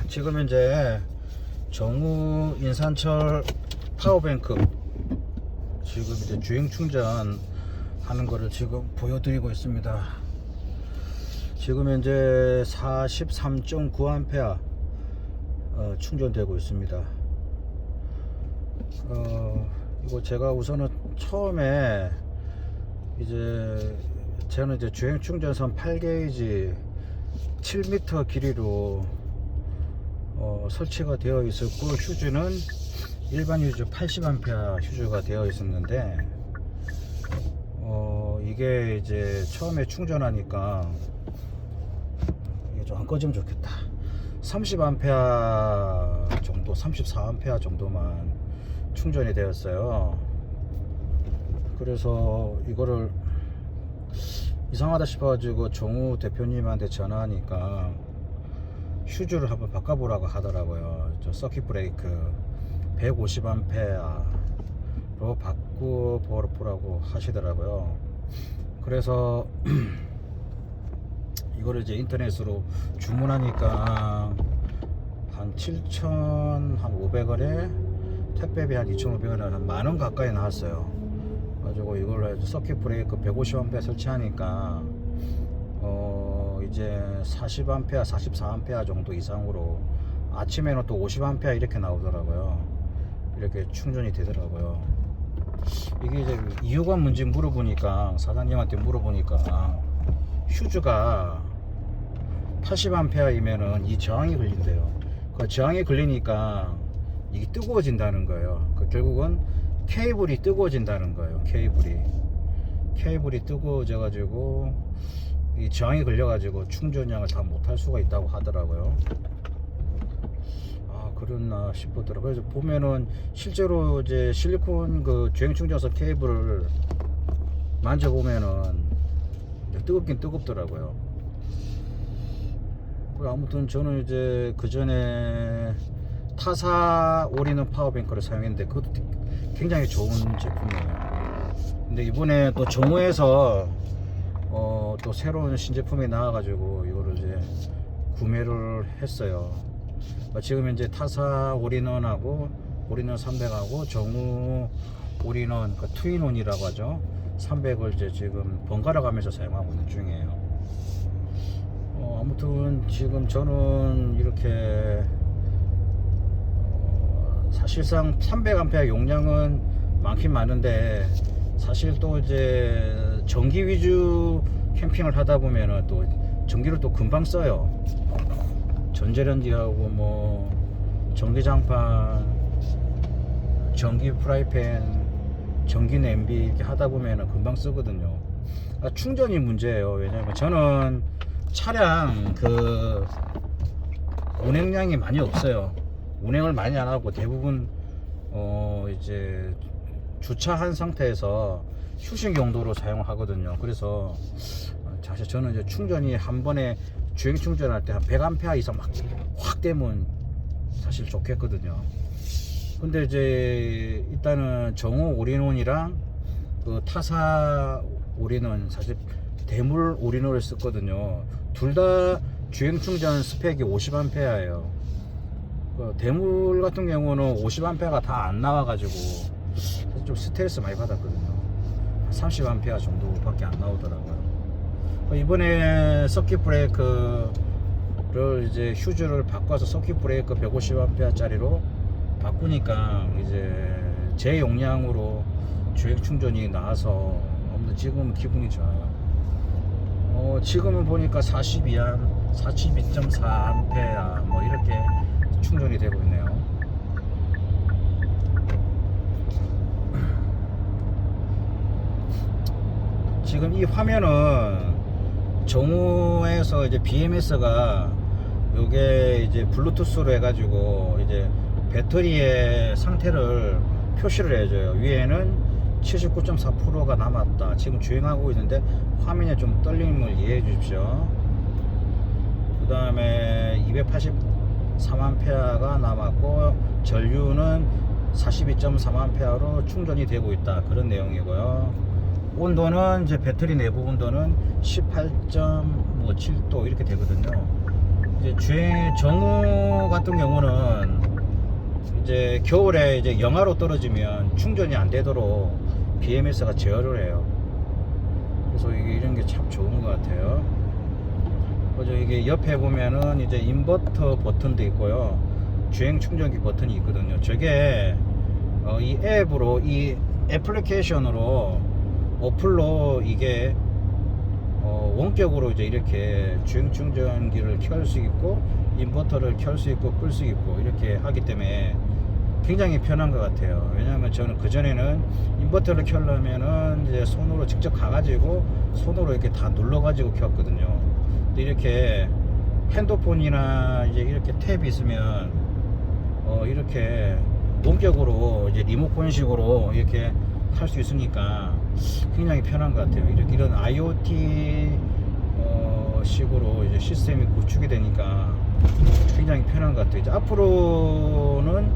지금 이제 정우 인산철 파워뱅크 지금 이제 주행 충전 하는 거를 지금 보여드리고 있습니다. 지금 현재 43.9A 충전되고 있습니다. 이거 제가 우선은 처음에 이제 저는 이제 주행 충전선 8게이지 7m 길이로 설치가 되어 있었고, 휴즈는 일반 휴즈 80A 휴즈가 되어 있었는데, 이게 이제 처음에 충전하니까 이게 좀 안 꺼지면 좋겠다. 30A 정도, 34A 정도만 충전이 되었어요. 그래서 이거를 이상하다 싶어가지고 정우 대표님한테 전화하니까 휴즈를 한번 바꿔보라고 하더라고요. 저 서킷 브레이크 150A로 바꿔보라고 하시더라고요. 그래서 이거를 이제 인터넷으로 주문하니까 한 7,500원에 택배비 한 2,500원에 한 만원 가까이 나왔어요. 가지고 이걸로 서킷 브레이크 150A 설치하니까 이제 40A, 44A 정도 이상으로 아침에는 또 50A 이렇게 나오더라고요. 이렇게 충전이 되더라고요. 이게 이제 이유가 뭔지 물어보니까, 사장님한테 물어보니까 휴즈가 80A이면은 이 저항이 걸린대요. 그 저항이 걸리니까 이게 뜨거워진다는 거예요. 결국은 케이블이 뜨거워진다는 거예요. 케이블이 뜨거워져 가지고 이 저항이 걸려 가지고 충전량을 다 못할 수가 있다고 하더라고요. 그렇나 싶더라고요. 그래서 보면은 실제로 이제 실리콘 그 주행 충전선 케이블을 만져보면은 뜨겁긴 뜨겁더라고요. 아무튼 저는 이제 그 전에 타사 올인원 파워뱅크를 사용했는데 그것도 굉장히 좋은 제품이에요. 근데 이번에 또 정우에서 또 새로운 신제품이 나와가지고 이거를 이제 구매를 했어요. 지금 이제 타사 올인원하고 올인원 300하고 정우 올인원 그 투인원이라고 하죠. 300을 이제 지금 번갈아 가면서 사용하고 있는 중이에요. 아무튼 지금 저는 이렇게 사실상 300A 용량은 많긴 많은데, 사실 또 이제 전기 위주 캠핑을 하다 보면은 또 전기를 또 금방 써요. 전자레인지하고 뭐 전기장판, 전기 프라이팬, 전기 냄비 이렇게 하다 보면은 금방 쓰거든요. 충전이 문제예요. 왜냐면 저는 차량 그 운행량이 많이 없어요. 운행을 많이 안 하고 대부분 이제 주차한 상태에서 휴식 용도로 사용을 하거든요. 그래서 사실 저는 이제 충전이 한 번에 주행 충전할 때 한 100A 이상 막 확 되면 사실 좋겠거든요. 근데 이제 일단은 정우 올인원이랑 그 타사 올인원, 사실 대물 올인원을 썼거든요. 둘 다 주행 충전 스펙이 50A예요. 그 대물 같은 경우는 50A가 다 안 나와가지고 좀 스트레스 많이 받았거든요. 30A 정도밖에 안 나오더라고요. 이번에 서킷 브레이크를 이제 휴즈를 바꿔서 서킷 브레이크 150A 짜리로 바꾸니까 이제 제 용량으로 주행 충전이 나와서 아무튼 지금은 기분이 좋아요. 지금은 보니까 42.4A 뭐 이렇게 충전이 되고 있네요. 지금 이 화면은 정우에서 이제 BMS가 요게 이제 블루투스로 해가지고 이제 배터리의 상태를 표시를 해줘요. 위에는 79.4%가 남았다. 지금 주행하고 있는데 화면에 좀 떨림을 이해해 주십시오. 그 다음에 283A가 남았고 전류는 42.3A로 충전이 되고 있다. 그런 내용이고요. 온도는 이제 배터리 내부 온도는 18.7도 이렇게 되거든요. 이제 정우 같은 경우는 이제 겨울에 이제 영하로 떨어지면 충전이 안 되도록 BMS가 제어를 해요. 그래서 이런 게 참 좋은 것 같아요. 그래서 이게 옆에 보면은 이제 인버터 버튼도 있고요, 주행 충전기 버튼이 있거든요. 저게 이 앱으로, 이 애플리케이션으로 어플로 이게 원격으로 이제 이렇게 주행 충전기를 켤 수 있고 인버터를 켤 수 있고 끌 수 있고 이렇게 하기 때문에 굉장히 편한 것 같아요. 왜냐하면 저는 그전에는 인버터를 켜려면은 이제 손으로 직접 가가지고 손으로 이렇게 다 눌러가지고 켰거든요. 근데 이렇게 핸드폰이나 이제 이렇게 탭이 있으면 이렇게 원격으로 이제 리모컨식으로 이렇게 할 수 있으니까 굉장히 편한 것 같아요. 이런 IoT 식으로 이제 시스템이 구축이 되니까 굉장히 편한 것 같아요. 이제 앞으로는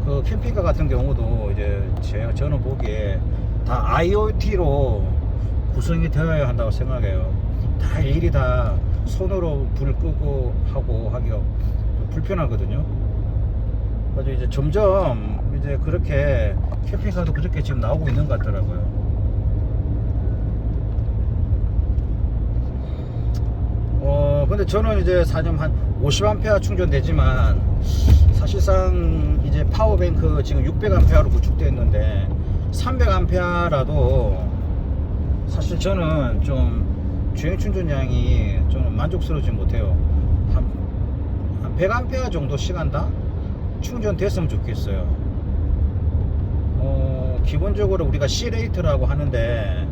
그 캠핑카 같은 경우도 이제 저는 보기에 다 IoT로 구성이 되어야 한다고 생각해요. 다 일일이 다 손으로 불 끄고 하고 하기가 불편하거든요. 그래서 이제 점점 이제 그렇게 캠핑카도 그렇게 지금 나오고 있는 것 같더라고요. 근데 저는 이제 사실 한 50A 충전되지만 사실상 이제 파워뱅크 지금 600A로 구축되어 있는데 300A라도 사실 저는 좀 주행 충전량이 좀 만족스러우지 못해요. 한 100A 정도 시간당 충전됐으면 좋겠어요. 기본적으로 우리가 C레이트라고 하는데,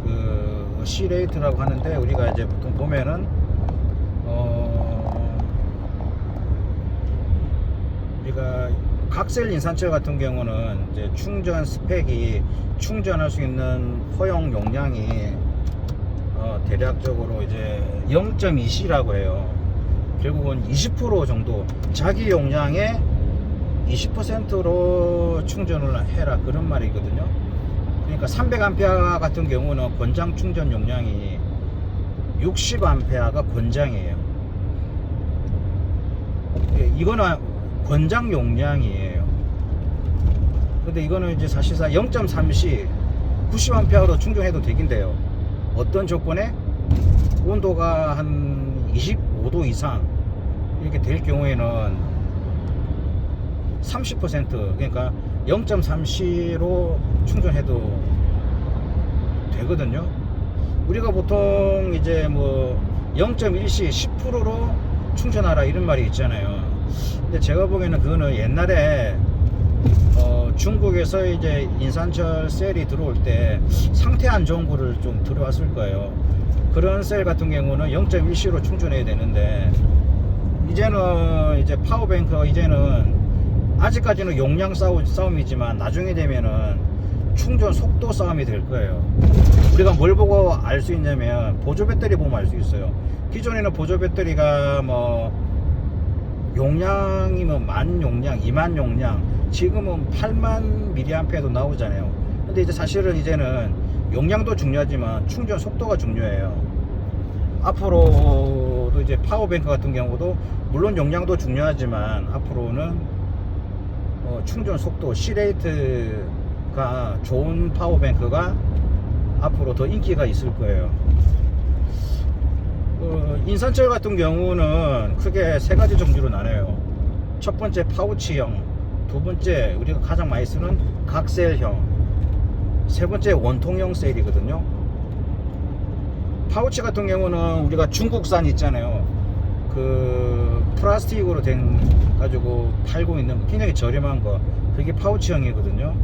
그 C레이트라고 하는데 우리가 이제 보통 보면은 우리가 각셀 인산철 같은 경우는 이제 충전 스펙이, 충전할 수 있는 허용 용량이 대략적으로 이제 0.2C라고 해요. 결국은 20% 정도, 자기 용량의 20%로 충전을 해라, 그런 말이거든요. 그러니까 300A 같은 경우는 권장 충전 용량이 60A가 권장이에요. 이거는 권장 용량이에요. 근데 이거는 이제 사실상 0.3C 90A로 충전해도 되긴 돼요. 어떤 조건에? 온도가 한 25도 이상 이렇게 될 경우에는 30%, 그러니까 0.3C로 충전해도 되거든요. 우리가 보통 이제 뭐 0.1C 10%로 충전하라 이런 말이 있잖아요. 근데 제가 보기에는 그거는 옛날에 중국에서 이제 인산철 셀이 들어올 때 상태 안 좋은 거를 좀 들어왔을 거예요. 그런 셀 같은 경우는 0.1C로 충전해야 되는데, 이제는 이제 파워뱅크, 이제는 아직까지는 용량 싸움이지만 나중에 되면은 충전 속도 싸움이 될 거예요. 우리가 뭘 보고 알 수 있냐면 보조 배터리 보면 알 수 있어요. 기존에는 보조 배터리가 뭐 용량이 뭐 10,000 용량, 20,000 용량, 지금은 80,000 mAh도 나오잖아요. 근데 이제 사실은 이제는 용량도 중요하지만 충전 속도가 중요해요. 앞으로도 이제 파워뱅크 같은 경우도 물론 용량도 중요하지만 앞으로는 충전 속도, C레이트가 좋은 파워뱅크가 앞으로 더 인기가 있을 거예요. 인산철 같은 경우는 크게 세 가지 종류로 나눠요. 첫 번째 파우치형, 두 번째 우리가 가장 많이 쓰는 각셀형, 세 번째 원통형 셀이거든요. 파우치 같은 경우는 우리가 중국산 있잖아요. 그 플라스틱으로 된 가지고 팔고 있는 거, 굉장히 저렴한 거, 그게 파우치형이거든요.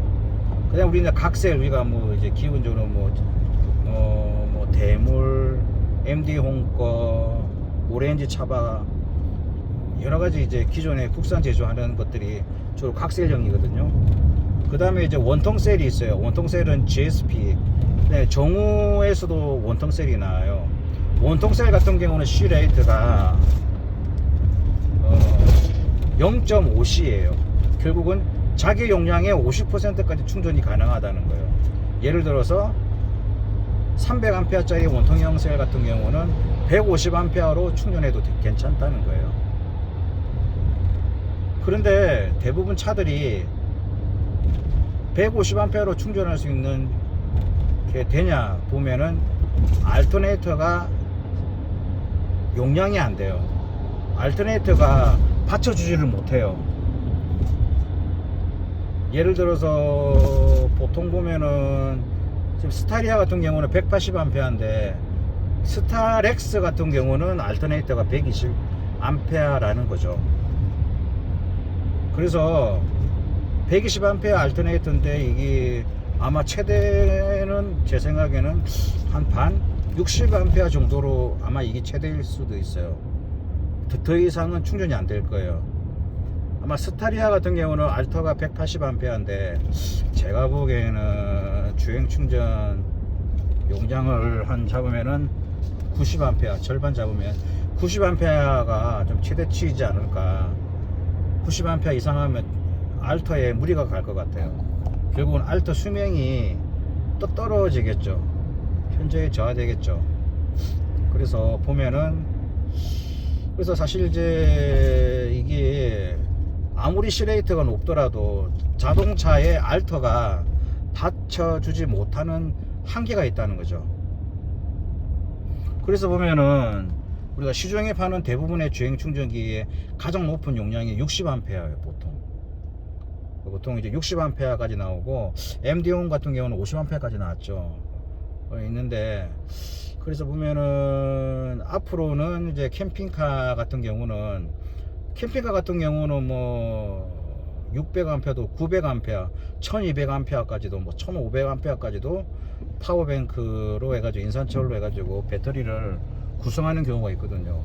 그다음 우리는 각셀, 우리가 뭐 이제 기본적으로 뭐 대물, MD 홍거, 오렌지 차바, 여러 가지 이제 기존에 국산 제조하는 것들이 주로 각셀형이거든요. 그 다음에 이제 원통셀이 있어요. 원통셀은 GSP. 네, 정우에서도 원통셀이 나와요. 원통셀 같은 경우는 C레이트가 0.5C예요. 결국은 자기 용량의 50%까지 충전이 가능하다는 거예요. 예를 들어서 300A짜리 원통형 셀 같은 경우는 150A로 충전해도 괜찮다는 거예요. 그런데 대부분 차들이 150A로 충전할 수 있는 게 되냐 보면은 알터네이터가 용량이 안 돼요. 알터네이터가 받쳐주지를 못해요. 예를 들어서 보통 보면은 지금 스타리아 같은 경우는 180A인데 스타렉스 같은 경우는 알터네이터가 120A라는 거죠. 그래서 120A 알터네이터인데 이게 아마 최대는 제 생각에는 한 반 60A 정도로 아마 이게 최대일 수도 있어요. 더 이상은 충전이 안 될 거예요. 아마 스타리아 같은 경우는 알터가 180A인데 제가 보기에는 주행 충전 용량을 한 잡으면은 90A 절반 잡으면 90A가 좀 최대치이지 않을까. 90A 이상 하면 알터에 무리가 갈 것 같아요. 결국은 알터 수명이 또 떨어지겠죠. 현저히 저하되겠죠. 그래서 보면은 그래서 사실 이제 이게 아무리 C레이트가 높더라도 자동차의 알터가 받쳐주지 못하는 한계가 있다는 거죠. 그래서 보면은 우리가 시중에 파는 대부분의 주행 충전기의 가장 높은 용량이 60A예요. 보통 이제 60A까지 나오고 MD온 같은 경우는 50A까지 나왔죠. 있는데 그래서 보면은 앞으로는 이제 캠핑카 같은 경우는 뭐 600A도 900A, 1200A까지도 뭐 1500A까지도 파워뱅크로 해가지고 인산철로 해가지고 배터리를 구성하는 경우가 있거든요.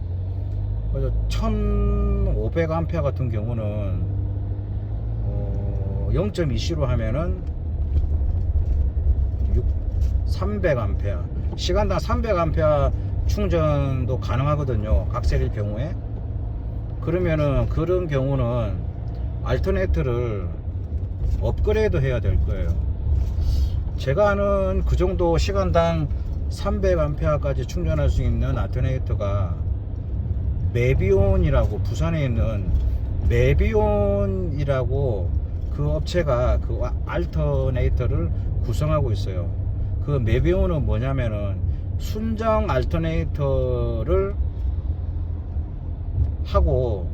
그래서 1500A 같은 경우는 0.2C로 하면은 300A 시간당 300A 충전도 가능하거든요. 각셀일 경우에. 그러면은 그런 경우는 알터네이터를 업그레이드 해야 될 거예요. 제가 아는 그 정도 시간당 300A까지 충전할 수 있는 알터네이터가 메비온이라고 부산에 있는 메비온이라고 그 업체가 그 알터네이터를 구성하고 있어요. 그 메비온은 뭐냐면은 순정 알터네이터를 하고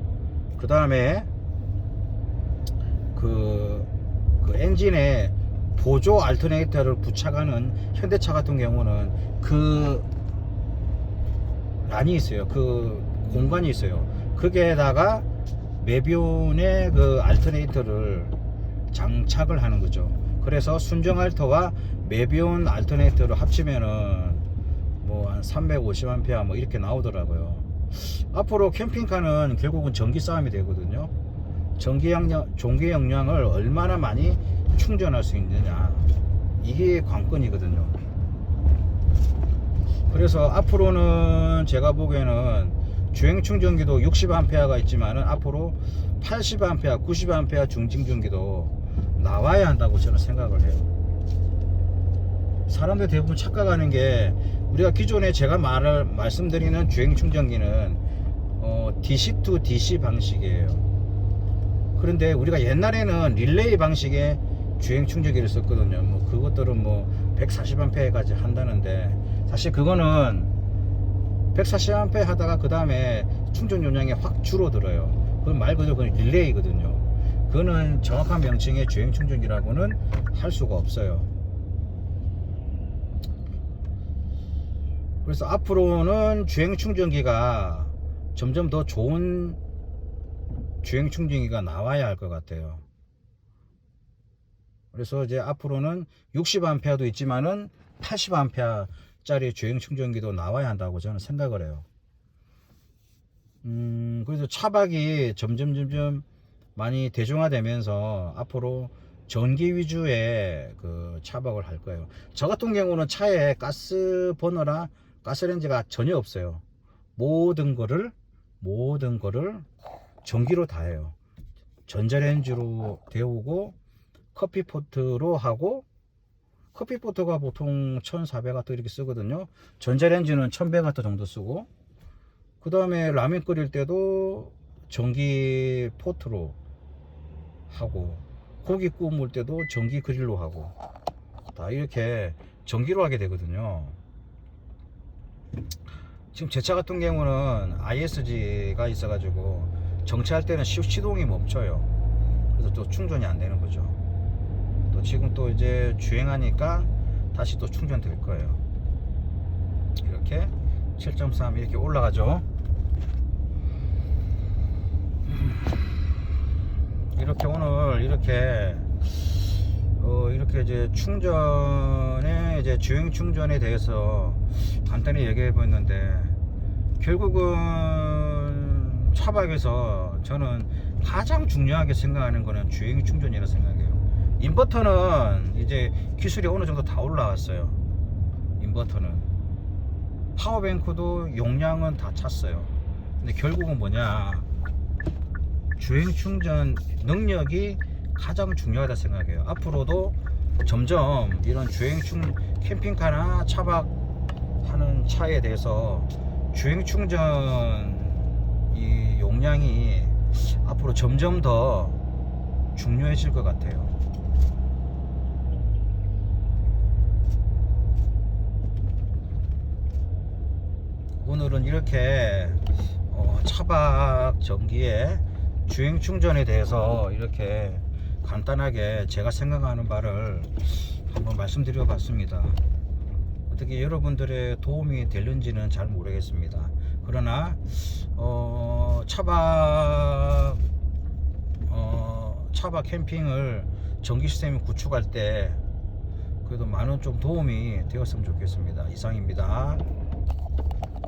그 다음에 그 엔진에 보조 알터네이터를 부착하는 현대차 같은 경우는 그 란이 있어요. 그 공간이 있어요. 거기에다가 메비온의 그 알터네이터를 장착을 하는 거죠. 그래서 순정 알터와 메비온 알터네이터를 합치면은 뭐 한 350A 뭐 이렇게 나오더라고요. 앞으로 캠핑카는 결국은 전기 싸움이 되거든요. 전기 용량을 얼마나 많이 충전할 수 있느냐, 이게 관건이거든요. 그래서 앞으로는 제가 보기에는 주행 충전기도 60A가 있지만은 앞으로 80A, 90A 중징전기도 나와야 한다고 저는 생각을 해요. 사람들 대부분 착각하는 게 우리가 기존에 제가 말씀드리는 주행 충전기는 DC to DC 방식이에요. 그런데 우리가 옛날에는 릴레이 방식의 주행 충전기를 썼거든요. 뭐 그것들은 뭐 140A까지 한다는데 사실 그거는 140A 하다가 그 다음에 충전 용량이 확 줄어들어요. 그건 말 그대로 그건 릴레이거든요. 그거는 정확한 명칭의 주행 충전기라고는 할 수가 없어요. 그래서 앞으로는 주행 충전기가 점점 더 좋은 주행 충전기가 나와야 할 것 같아요. 그래서 이제 앞으로는 60A도 있지만은 80A 짜리 주행 충전기도 나와야 한다고 저는 생각을 해요. 그래서 차박이 점점 많이 대중화되면서 앞으로 전기 위주의 그 차박을 할 거예요. 저 같은 경우는 차에 가스 버너나 가스레인지가 전혀 없어요. 모든 거를 전기로 다 해요. 전자레인지로 데우고 커피포트로 하고, 커피포트가 보통 1400W 이렇게 쓰거든요. 전자레인지는 1100W 정도 쓰고, 그 다음에 라면 끓일 때도 전기 포트로 하고, 고기 구워 먹을 때도 전기 그릴로 하고, 다 이렇게 전기로 하게 되거든요. 지금 제 차 같은 경우는 ISG가 있어가지고 정차할 때는 시동이 멈춰요. 그래서 또 충전이 안 되는 거죠. 또 지금 또 이제 주행하니까 다시 또 충전될 거예요. 이렇게 7.3 이렇게 올라가죠. 이렇게 오늘 이렇게 이제 충전에 이제 주행 충전에 대해서 간단히 얘기해 보였는데, 결국은 차박에서 저는 가장 중요하게 생각하는 거는 주행 충전이라고 생각해요. 인버터는 이제 기술이 어느 정도 다 올라왔어요. 인버터는 파워뱅크도 용량은 다 찼어요. 근데 결국은 뭐냐, 주행 충전 능력이 가장 중요하다 생각해요. 앞으로도 점점 이런 캠핑카나 차박하는 차에 대해서 주행 충전 이 용량이 앞으로 점점 더 중요해질 것 같아요. 오늘은 이렇게 차박 전기에 주행 충전에 대해서 이렇게 간단하게 제가 생각하는 바를 한번 말씀드려 봤습니다. 어떻게 여러분들의 도움이 되는지는 잘 모르겠습니다. 그러나 차박 캠핑을 전기 시스템을 구축할 때 그래도 많은 좀 도움이 되었으면 좋겠습니다. 이상입니다.